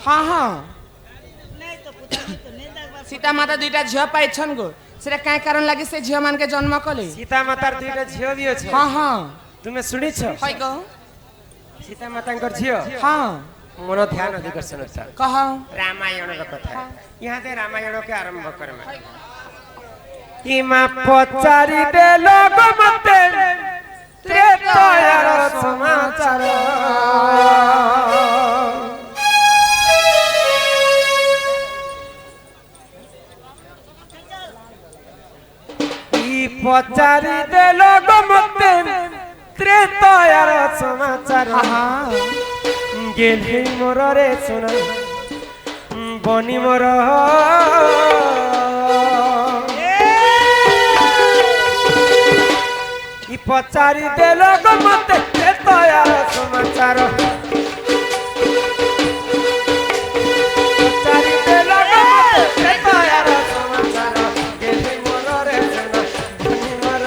हाँ हाँ सीता माता दुईटा झियो पाइछन गो सेटा काय कारण लागि से झियो मान के जन्म कले सीता मातार दुईटा झियो भी अछि हाँ हाँ तुमे सुनिछ है गो सीता मातांकर झियो हाँ मोर ध्यान अधिकर्षण छ कह रामायण र कथा यहाँ से रामायण के आरंभ करमा कि मा पचारि दे लोग मते त्रेतायर समाचार ई पचारि दे लोग मते त्रेतायर समाचार गेली मोर रे सुना बनी मोर ई पचारि दे लोग मते त्रेतायर समाचार पचारि दे लोग मते त्रेतायर समाचार गेली मोर रे सुना बनी मोर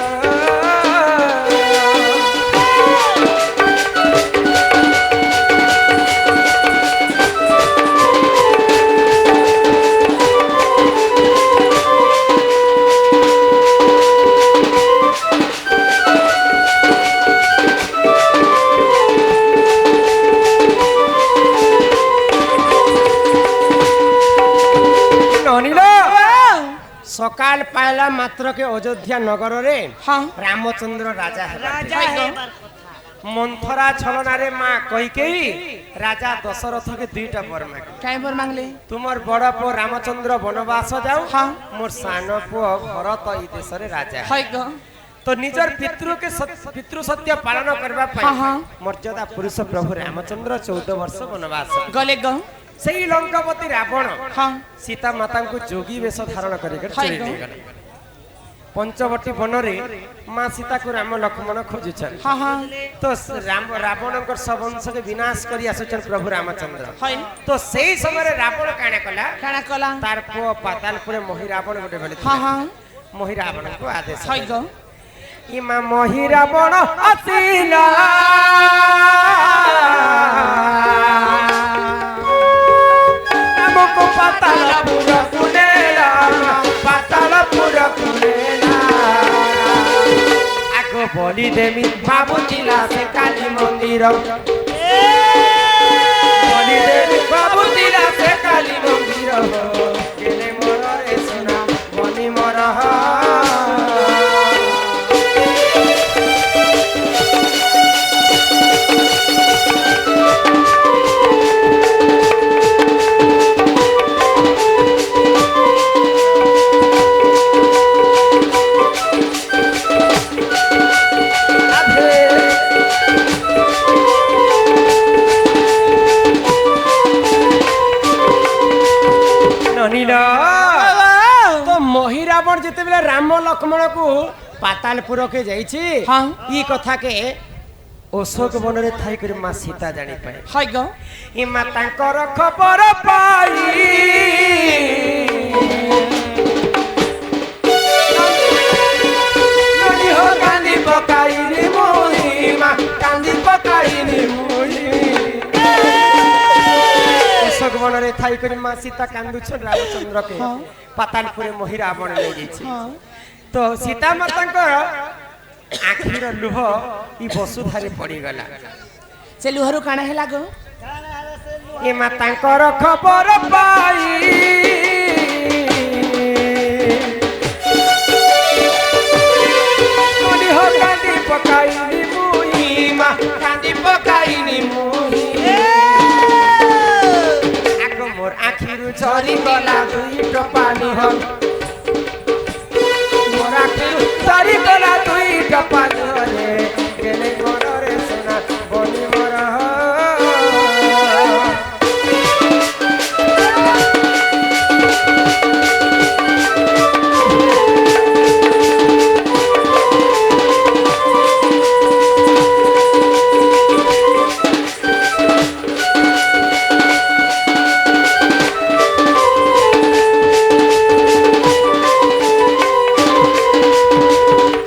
सकाल पायला मात्र के अयोध्या नगर रे हाँ रामचंद्र राजा है मंथरा छलना रे मां कहिकेई राजा दशरथ के दुईटा वर मांगे काय बर मांगले तुमर बड़ पो रामचंद्र वनवास जाऊ हाँ मोर सान पो भरत ई देश रे राजा है गो तो निजर पितृ के पितृ सत्य पालन करबा हाँ पाई हाँ मर्यादा पुरुष प्रभु रामचंद्र 14 वर्ष वनवास गले गो सेई लंकापति रावण हाँ सीता माता को जोगी वेश धारण करिकर हाय चली गो। गले पंचवटी वन रे मां सीता को राम लक्ष्मण खोजुछन हाँ हाँ तो राम रावण सब वंश के विनाश करी आसुछन प्रभु रामचंद्र है तो सेई समय रे रावण काना कला काना कला तार पो पातालपुर मोहि रावण गोटे भेले हाँ हाँ मोहि रावण को आदेश है गो इमा मोहि रावण असिला हमको पातालपुर कुनेला पातालपुर कुनेला आगो बोली देमी बाबूजिला से काली मंदिर बोली देमी बाबूजिला से काली मंदिर केले मोर रे सुना बनी मोर तो मोहि रावण जिते बेले राम लक्ष्मण को पातालपुर के जाइछि हाँ ई कथा के अशोक वन रे थाई कर मां सीता जानी पाए है गो ई मां तांकर खबर पाई नदी हो कांदी पकाई रे मोहि मां कांदी पकाई रे मोहि अशोक वन रे थाई कर मां सीता कांदु छ रामचंद्र के पातालपुर मोहि रावण ले जाइछि तो सीता माता आखिर लुह ई वसुधारे पड़ी गला से लुहरु काना हेला गो ए मातांकर खबर पाई नदी हो कांदी पकाई नी मुई मा कांदी पकाई नी मुई आगो मोर आखिरु झरी गला दुई टपानी हो मोर आखिरु झरी गला दुई टपानी हो रे केले मोर रे सोना बनी मोर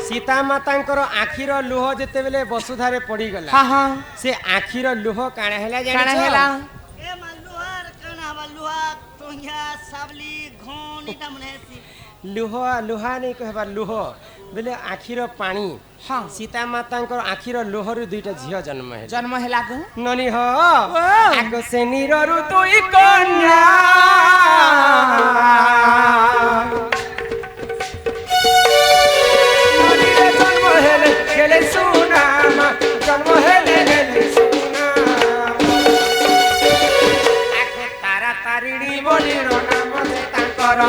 सीता मातांकर आखिर लुह जेते बेले वसुधारे पड़ी गला हाँ हाँ से आखिर लुह काना हैला काना हेला ए मालुहार काना ଲୁହା ଟଙ୍ଗିଆ ସାବଲି ଘଣ ଏଟା ମନେ ହେସି ଲୁହା ନେଇ କହିବା ଲୁହ ବୋଲେ ଆଖିର ପାଣି ହଁ ସୀତା ମାତାଙ୍କର ଆଖିର ଲୁହରୁ ଦୁଇଟା ଝିଅ ଜନ୍ମ ହେଲେ ଜନ୍ମ ହେଲା ଗো ନନି ହ ଆଗ ସେ ନିରରୁ ଦୁଇ କନ୍ୟା ନନିରେ ଜନ୍ମ ହେଲେ ଗେଲେ ସୁନାମ ଜନ୍ମ ହେଲେ ଗେଲେ ସୁନାମ ଆଗ ତାରା ତାରିଣୀ ବୋଲିର ନାମ ସେ ତାଙ୍କର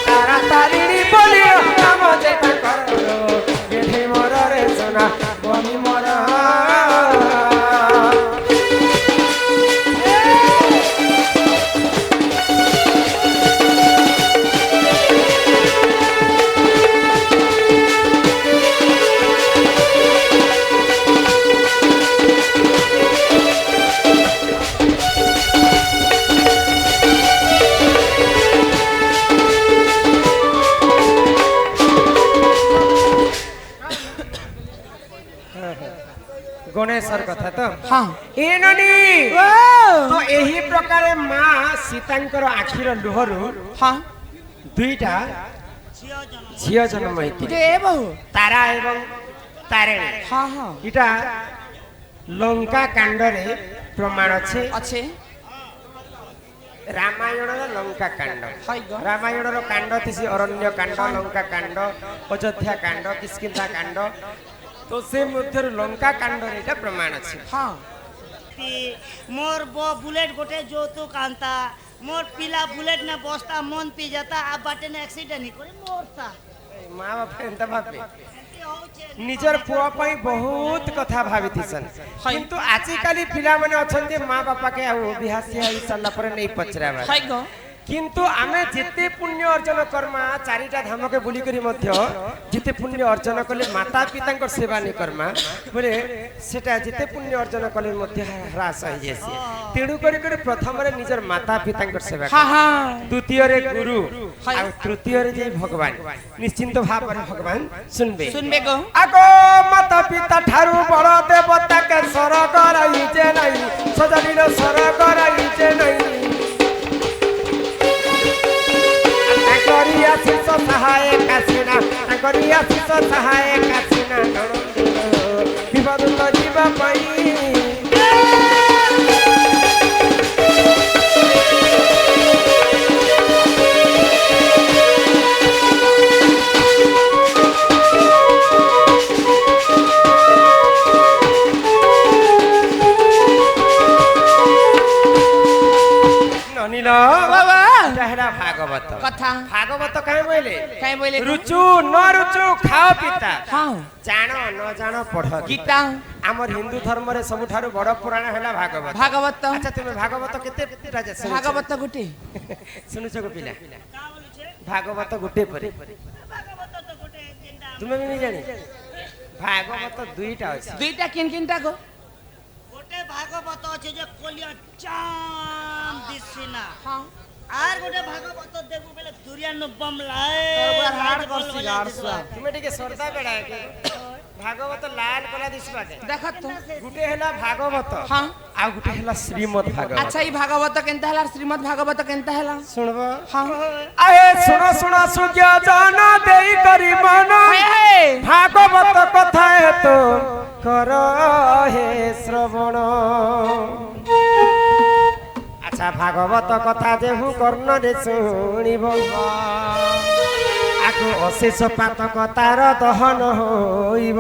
ତାରା ତାରିଣୀ ବୋଲିର ନାମ ସେ ତାଙ୍କର ଗେଢେ ମରରେ ସୁନା ବନି ମର गणेशर कथा तो हाँ ए ननी तो एही प्रकार माँ सीतांकर आखिर लुहरु हाँ दुईटा ଝିଅ ଜନ୍ମ झियो जन्म होइति इटे ए बहु तारा एवं तारिणी हाँ हाँ इटा लंका कांडरे प्रमाण छे अच्छे रामायण लंका कांड हाय गो रामायण कांड थिसी अरण्य कांड लंका कांड अयोध्या कांड किष्किंधा कांड तो से मध्य लंका कांड एटा प्रमाण छे हाँ मोर बो बुलेट गोटे যৌতুক আনতা मोर पिला बुलेट ने बसता मन पी जाता आ बाटे ने एक्सीडेंट ही करे मोरता माँ बाप एंता भाबे निजर पुआ पाई बहुत कथा भाबिथिसन किंतु आजिकाली पिला माने अछन्ते माँ बापा के आउ बिहासी आई सल्ला पर नहीं पचराबा हाय गो किंतु आमे जिते पुण्य अर्जन कर्मा चारिटा धाम के बुली करी मध्य जिते पुण्य अर्जन कले माता पिता को सेवा नहीं कर्मा बोले सेटा जिते पुण्य अर्जन कले मध्य ह्रास हो जेसी तेणु करी करी प्रथम रे निजर माता पिता को सेवा हाँ हाँ द्वितीय रे गुरु आ तृतीय रे जे भगवान निश्चिंत भाव रे भगवान सुनबे सुनबे गो आगो माता पिता ठारू बड़ देवता के स्वर्ग रही जे नहीं सजनीर स्वर्ग रही जे नहीं करिया शिष सहाय कासिना करिया शिष सहाय कासिना विपद जीवा पाई ननिला बाबा टहरा भागवत कथा भागवत काहे बोले काहे बोले रुचु न रुचु खाओ पिता हाँ जानो न जानो पढ़ गीता हमर हिंदू धर्म रे सबुठारु बड़ पुराण हैला भागवत भागवत अच्छा तुमे भागवत केते राजा सुनुछ भागवत गुटे सुनुछ को पिला का बोलुछे भागवत गुटे परे भागवत तो गोटे जिंदा तुमे भी नहीं जानी भागवत दुईटा अछि दुईटा किन किनटा गो गोटे भागवत আছে যে কলিয়া চাম দিছিনা हाँ আর গোটে ভাগবত দেখু বেলে দুরিয়ান বম লাই তোর হাড় করছি গাড়ছা तुमे टिके सरदा बेडा के भागवत लाल कला दिसबा के देखत तो गुटे हैला भागवत हाँ आ गुटे हैला श्रीमद् भागवत अच्छा ई भागवत केनता हला श्रीमद् भागवत केनता हला सुनबो हाँ आए सुनो सुनो सुज्ञा जाना देई करी मन हाय हाय भागवत कथा है तो कर हे श्रवण अच्छा भागवत कथा जेहु कर्ण रे शुणिब आको अशेष पातक तार दहन होइब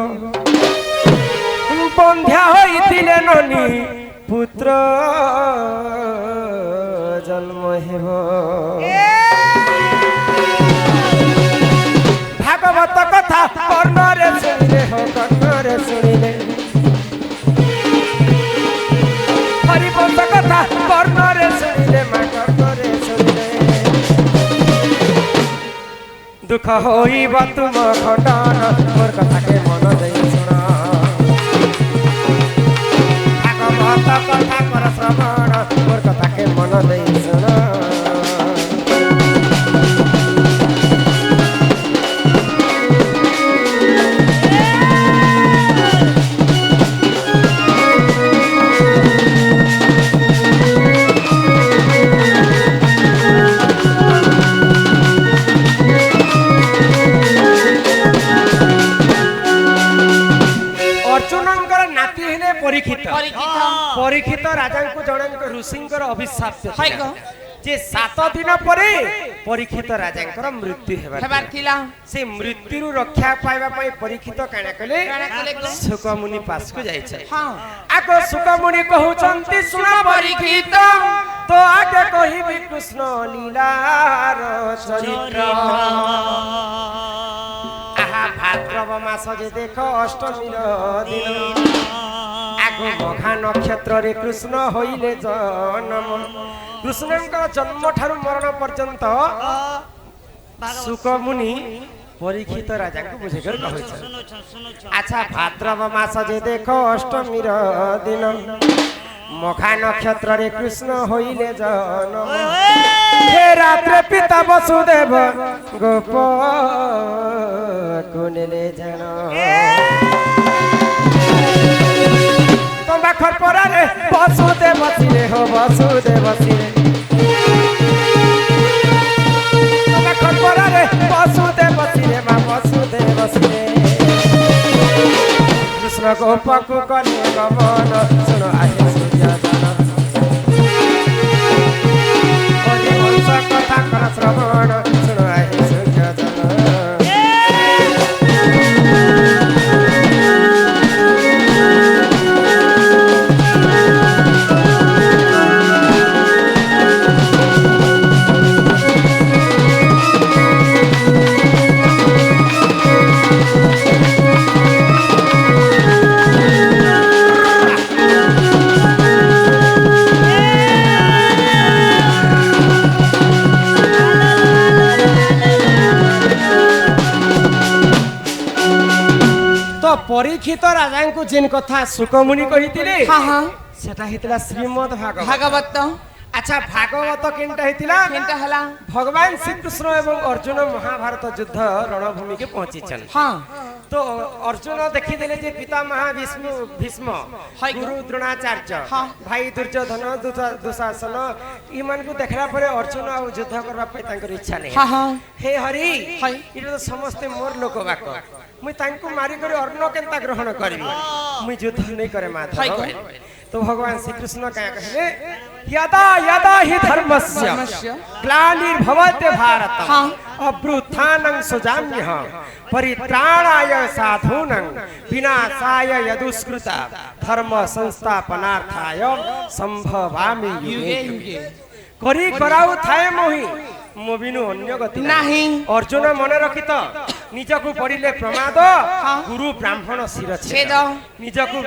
बंध्या होइतिले ननी पुत्र जन्म हेबो भागवत कथा कर्ण रे शुणिले हो कर्ण रे शुणिले हरिवंश कथा कर्ण रे शुणिले मा कर्ण रे शुणिले दुख होइब तुम खंडन मोर कथा के मन देई सुन भागवत कथा कर श्रवण मोर कथा के मन देई सुन राजा को जन ऋषि अभिशाप हाय गो जे 7 दिन परे परीक्षित राजा मृत्यु हेबार थिला से मृत्यु रक्षा पाइबा पई परीक्षित काना कले काना कले गो सुकमुनि पास को जाय छै हां आको सुकमुनि कहउचंती सुन परीक्षित तो आगे कहिबि कृष्ण लीलार चरित्र आहा भाद्रव मास जे देखो अष्टमी दिन आगो मघा नक्षत्र रे कृष्ण होइले जन्म कृष्णंकर जन्म ठारू मरण पर्यंत सुकमुनि परीक्षित राजा को बुझे कर कहै छै अच्छा भाद्रव मास जे देखो अष्टमी दिन मघा नक्षत्र रे कृष्ण होइले जन्म हे रात्रे पिता वसुदेव गोप कुनेले जन तंबा खरपरा रे वसुदेव सिरे हो वसुदेव सिरे तंबा खरपरा रे वसुदेव सिरे मा वसुदेव सिरे कृष्ण गोप को करे गमन सुन आए सूर्यदान ओरे वंश कथा कर श्रवण सुन आए सूर्यदान परीक्षित राजा को जिन कथा सुकमुनि कहिथिले हां हां सेटा हितला श्रीमद् भागवत भागवत अच्छा भागवत किनटा हितला केनटा हला भगवान श्री कृष्ण एवं अर्जुन महाभारत युद्ध रणभूमि के पहुंची छन हां तो अर्जुन देखि देले जे पितामह भीष्म गुरु द्रोणाचार्य भाई दुर्योधन दुशासन इमान को देखला परे अर्जुन आ युद्ध करबा पे तांकर इच्छा नै हां हां हे हरि इतो तो समस्त मोर लोक बाक मुई तांको मारी करे अर्ण केनता ग्रहण करबी मुई युद्ध नै करे माधव तो भगवान श्री कृष्ण क्या कहले यदा यदा हि धर्मस्य ग्लानिर्भवते भारत अभ्युत्थानं सृजाम्यः परित्राणाय साधूनां विनाशाय यदुष्कृता धर्म संस्थापनार्थाय संभवामि युगे युगे करी कराउ थाए मोहि मोबिनु अन्य गति नाही अर्जुन मन रखित निजकु पड़िले प्रमाद गुरु ब्राह्मण शिर छेद निजकु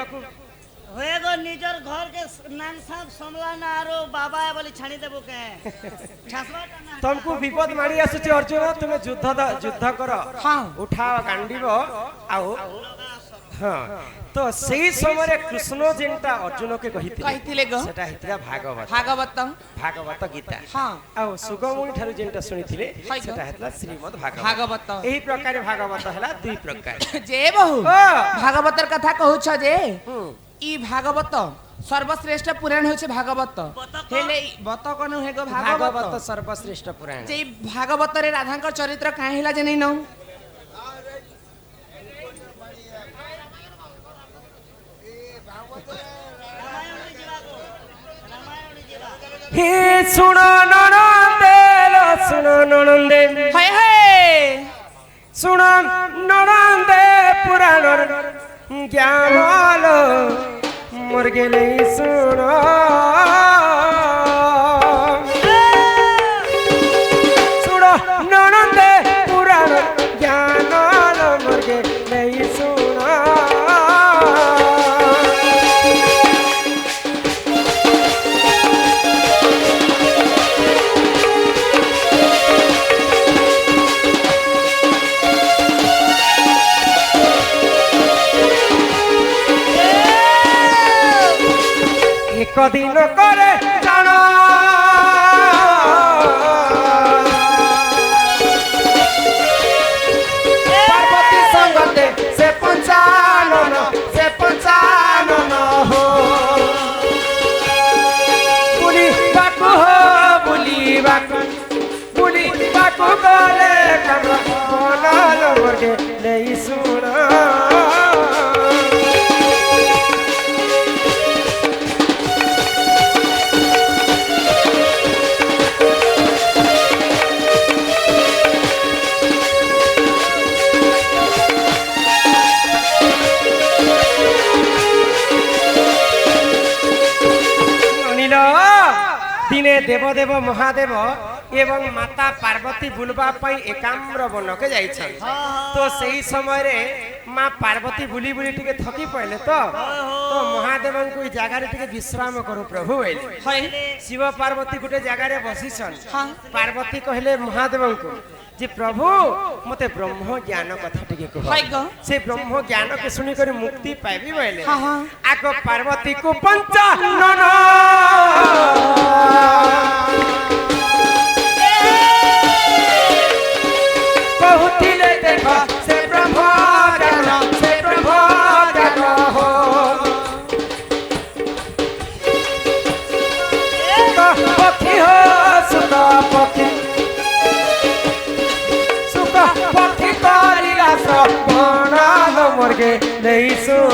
होएगो निजर घर के नान साहब समला ना आरो बाबा है बोली छानी देबो के छासवाटा ना तुमको विपद मारी आसुची अर्जुन तुमे युद्ध कर हां उठाओ कांडीबो आओ हां तो सही समय कृष्ण जिनटा अर्जुन के कहिथिले गो सेटा हितरा भागवत भागवत गीता हां आओ सुगमुनि ठारू जिनटा सुनिथिले सेटा हितला श्रीमद् भागवत एही प्रकार भागवत हला दुई प्रकार जे बहु भागवतर कथा कहू छ जे ई भागवत सर्वश्रेष्ठ पुराण होचे भागवत हेले बत कोन हेगो भागवत सर्वश्रेष्ठ पुराण जे भागवत रे राधा का चरित्र काहे हिला जे नै न हे सुनो ननंदे सुनो ननंदे हाय हाय सुनो ननंदे पुराण ज्ञान मोर गेले सुनो सुनो ननंदे पुराण ज्ञान मोर गेले सुनो एक दिन करे जानो पार्वती संगते से पंचानन हो बुली बाकु गले कम कोनाल वर्गे नहीं सुना କହିଲ ଦିନେ ଦେବଦେବ ମହାଦେବ ଏବଂ ମାତା ପାର୍ବତୀ ବୁଲବା ପାଇଁ ଏକାମ୍ର ବନକେ ଯାଇଛନ୍ତି। ତ ସେଇ ସମୟରେ ମା ପାର୍ବତୀ ବୁଲି ବୁଲି ଟିକେ ଥକି ପଇଲେ ତ ମହାଦେବଙ୍କୁ ଏଇ ଜାଗାରେ ଟିକେ ବିଶ୍ରାମ କରୁ ପ୍ରଭୁ ବୋଇଲେ। ଶିବ ପାର୍ବତୀ ଗୋଟେ ଜାଗାରେ ବସିଛନ୍। ପାର୍ବତୀ କହିଲେ ମହାଦେବଙ୍କୁ ଯେ ପ୍ରଭୁ ମତେ ବ୍ରହ୍ମ ଜ୍ଞାନ କଥା ଟିକେ କୁହ, ସେ ବ୍ରହ୍ମ ଜ୍ଞାନকে ଶୁଣି କରି ମୁକ୍ତି ପାଇବି ବୋଇଲେ। ଆଗ ପାର୍ବତୀକୁ ପଞ୍ଚାନନ କହୁଥିଲେ ଦେଖ ସେ ବ୍ରହ୍ମ ଜ୍ଞାନ, ସେ ବ୍ରହ୍ମ ଜ୍ଞାନ ହୋ ପକ୍ଷୀ ହୋ ସୁତ ପକ୍ଷୀ ପକ୍ଷୀ କରିଲା ଶ୍ରବଣ ମୋର୍କେ ନେଇ ଶୁଣ।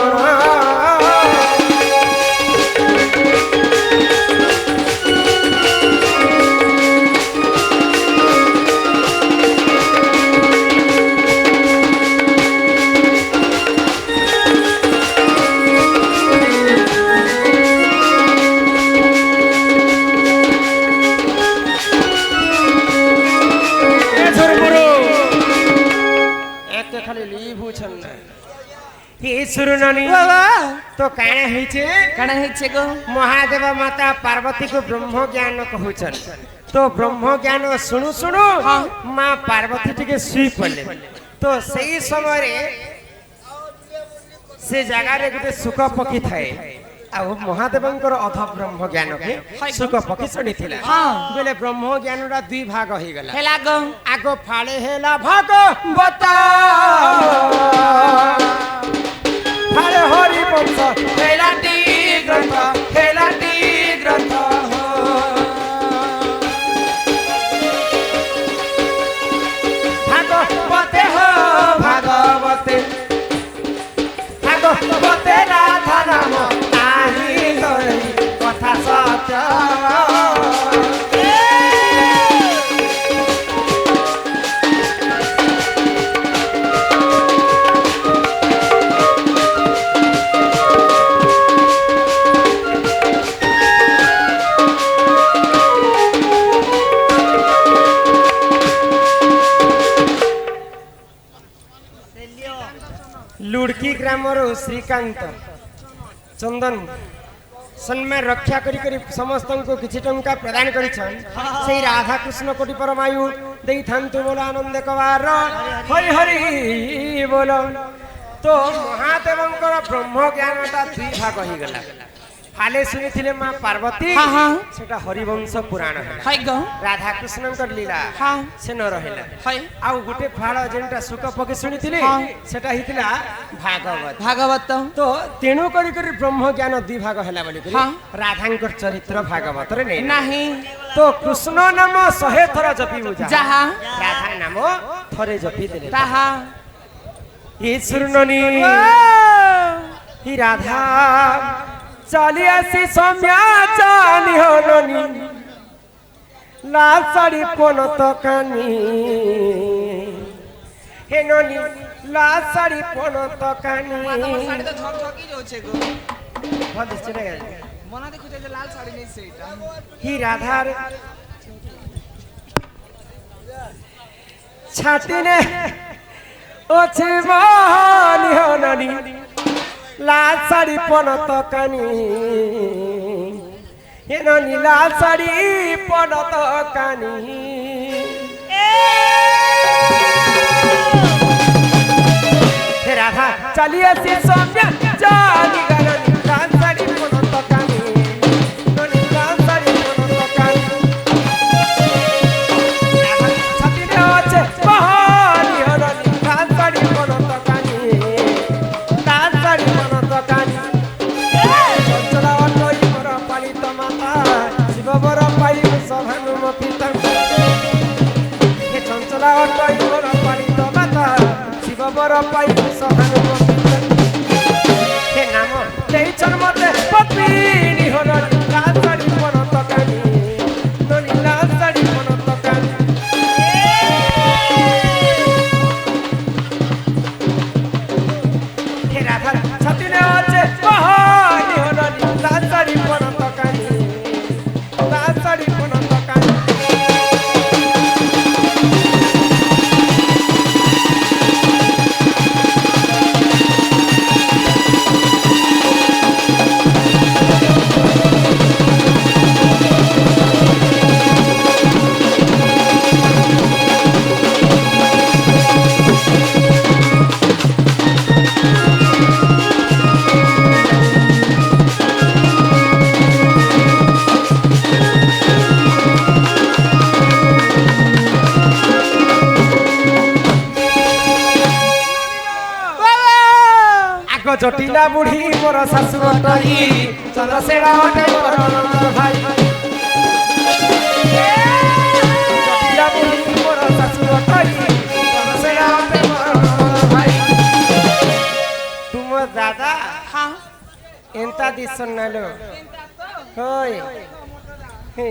तो काना हेचे गो महादेव माता पार्वती को ब्रह्म ज्ञान कहउछन। तो ब्रह्म ज्ञान सुनु सुनु माँ पार्वती टिके सुई पड़ले। तो सही समय से जगह रे गुटे सुख पक्षी थाए आ महादेवंकर अध ब्रह्म ज्ञान के सुख पक्षी सुनी थिला। बेले ब्रह्म ज्ञान रा दुई भाग होई गला। हेला गो आगो फाळे हेला भाग बता हरे हरि वंश हेलाटी ग्रंथ भागवते हो भागवते राधा नाम नाही गई कथा सत्य। लुड़की ग्रामर श्रीकांत चंदन सम्मान रक्षा करी करी समस्त को किछि टंका प्रदान करिछन। सेई राधा कृष्ण कोटि परमायु देई थांतु बोल आनंद कवार हरि हरि बोलो। तो महादेवंकर ब्रह्म ज्ञानटा दुई भाग होई गला। फाले सुनी थिले मां पार्वती सेटा हरिवंश पुराण है गो राधा कृष्णंकर लीला से न रहेला आ गुटे फाळ जेंटा सुख पके सुनी थिले सेटा हितला भागवत। तो तेनु करी करी ब्रह्म ज्ञान दुई भाग हैला बोली करी राधांकर चरित्र भागवत रे नाही। तो कृष्ण नाम 100 थरा जपी बुझा जहा राधा नाम थरे जपी देले ताहा ये सुरननी ही राधा चली आसी सम्या जानी होनी लाल साड़ी पन तकानी हे ननी लाल साड़ी पन तकानी साड़ी तो झकझकी जोछे गो बहुत चले गए मना देखु जे लाल साड़ी नहीं सेटा ही राधा छाती ने ओछे मानी होनी लाल साड़ी पन तकानी हे ननी लाल साड़ी पन तकानी हे राधा चली आसी सम्या जानी गनी लाल साड़ी पन तकानी ननी लाल साड़ी पन तकानी राधा छाती ने ओछे बहानी होनी लाल साड़ी पन तकानी लाल साड़ी पन तकानी चंचला अटई मोर पालित माता शिव बर पाई सभानुमती हे चंचला अटई मोर पालित माता शिव बर पाई सभानुमती हे नाम देइछन मते पत्नी होन लाल साड़ी पन तकानी ननी लाल साड़ी पन तकानी हे राधा छाती ने ओछे बहानी होनी लाल साड़ी पन तकानी জটিলা বুঢ়ী মোৰ শাশুড়ী চন্দ্ৰশেখৰ অটে মোৰ ননদ ভাই জটিলা বুঢ়ী মোৰ শাশুড়ী চন্দ্ৰশেখৰ অটে মোৰ ননদ ভাই তুমৰ দাদা হ্যাঁ এন্তা দিছ নালো হয় হে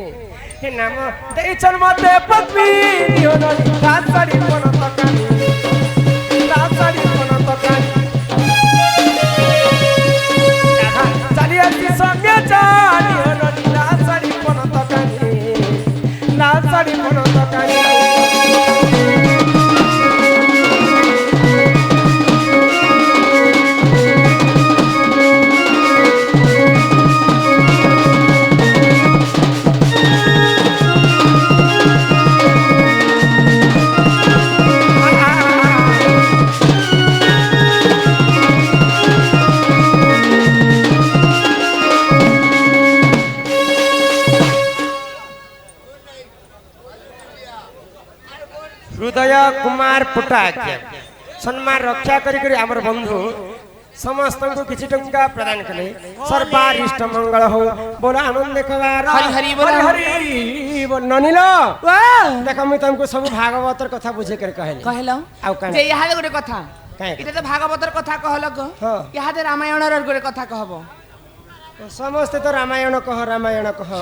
নাম দেইছন মতে পদ্মী নিহননি রাজবাড়ি কোন তকানি রাজবাড়ি কোন তকানি চালিয়াছি সঙ্গে জানি হননি রাজবাড়ি কোন তকানি রাজবাড়ি কোন তকানি हृदय कुमार पुटाक सम्मान रक्षा करी आमर बंधु समस्त को किछि टंका प्रदान कले सर्वारिष्ट मंगल हो बोला आनंद कवार हरि हरि बोल हरि बोल ननिलो वाह देख मैं तुमको सब भागवतर कथा बुझे कर कहले कहलो आउ कान जे इहादे गोटे कथा काहे? इटा तो भागवतर कथा कहलो गो हाँ। इहादे रामायणर गोटे कथा कहबो समस्त तो रामायण कह